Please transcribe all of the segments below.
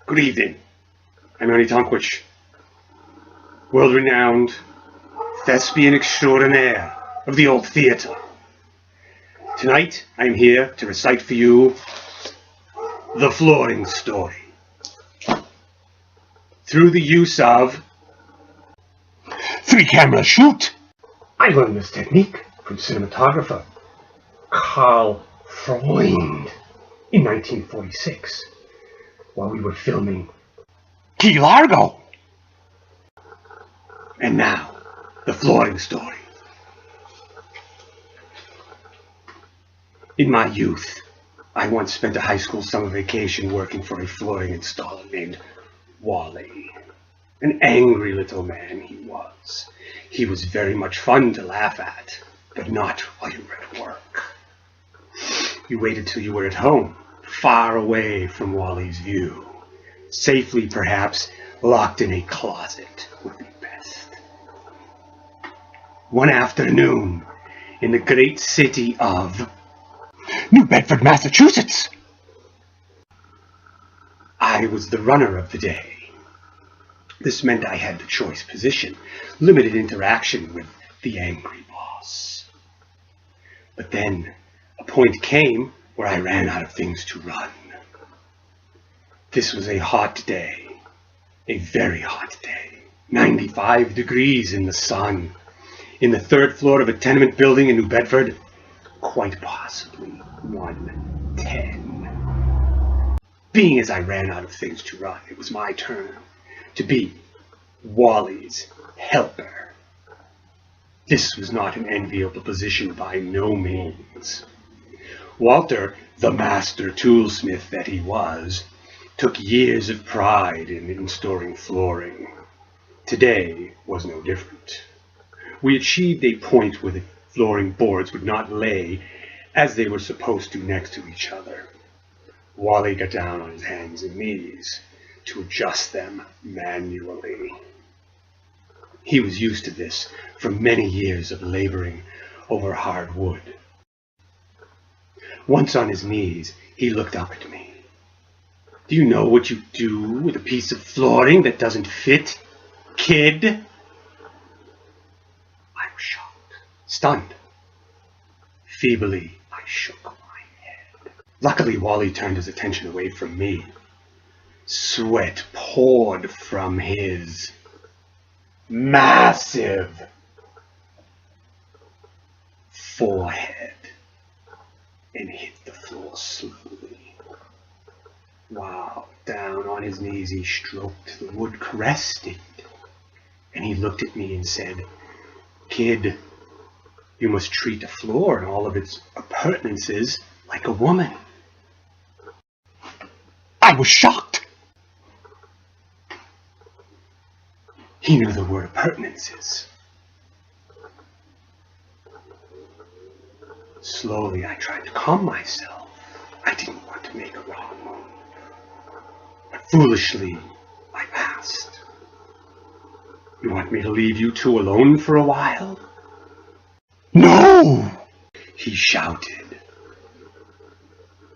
Good evening. I'm Ernie Tonquich, world-renowned thespian extraordinaire of the old theatre. Tonight, I'm here to recite for you the flooring story. Through the use of 3-camera shoot. I learned this technique from cinematographer Karl Freund in 1946 while we were filming Key Largo. And now, the flooring story. In my youth, I once spent a high school summer vacation working for a flooring installer named Wally. An angry little man he was. He was very much fun to laugh at, but not while you were at work. You waited till you were at home, far away from Wally's view. Safely, perhaps, locked in a closet would be best. One afternoon, in the great city of New Bedford, Massachusetts, I was the runner of the day. This meant I had the choice position, limited interaction with the angry boss. But then a point came where I ran out of things to run. This was a hot day, a very hot day, 95 degrees in the sun, in the 3rd floor of a tenement building in New Bedford, quite possibly 110. Being as I ran out of things to run, it was my turn to be Wally's helper. This was not an enviable position by no means. Walter, the master toolsmith that he was, took years of pride in installing flooring. Today was no different. We achieved a point where the flooring boards would not lay as they were supposed to next to each other. Wally got down on his hands and knees to adjust them manually. He was used to this from many years of laboring over hard wood. Once on his knees, he looked up at me. "Do you know what you do with a piece of flooring that doesn't fit, kid?" I was shocked, stunned. Feebly, I shook my head. Luckily, Wally turned his attention away from me. Sweat poured from his massive forehead and hit the floor slowly. While down on his knees he stroked the wood, caressed it, and he looked at me and said, "Kid, you must treat the floor and all of its appurtenances like a woman." I was shocked. He knew the word appurtenances. Slowly, I tried to calm myself. I didn't want to make a wrong move. But foolishly, I asked, "You want me to leave you two alone for a while?" "No!" he shouted,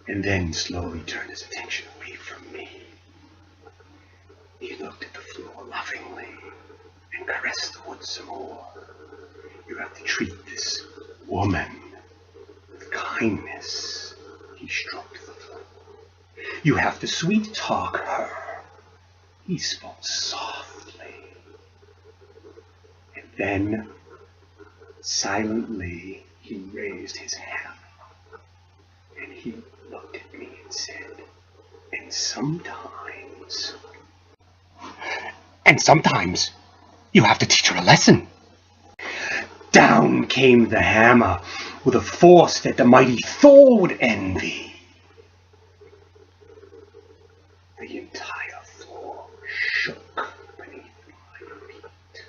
and then slowly turned his attention away from me. He looked at the floor lovingly and caressed the wood some more. "You have to treat this woman with kindness." He stroked the floor. "You have to sweet talk her." He spoke softly. And then, silently, he raised his hand and he looked at me and said, And sometimes you have to teach her a lesson." Down came the hammer with a force that the mighty Thor would envy. The entire floor shook beneath my feet,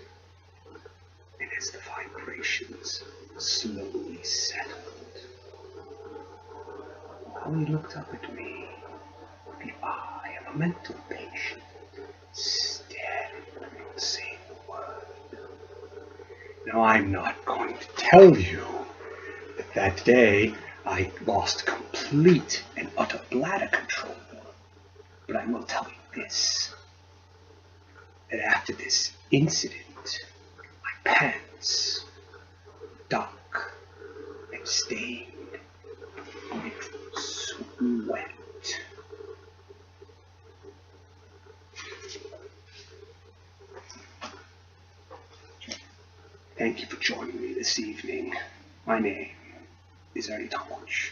and as the vibrations slowly settled, Wally looked up at me with the eye of a mental patient, staring without saying a word. Now, I'm not going to tell you that day I lost complete and utter bladder control, but I will tell you this, that after this incident, my pants, dark and stained with sweat. Thank you for joining me this evening. My name is Ernie Tonch.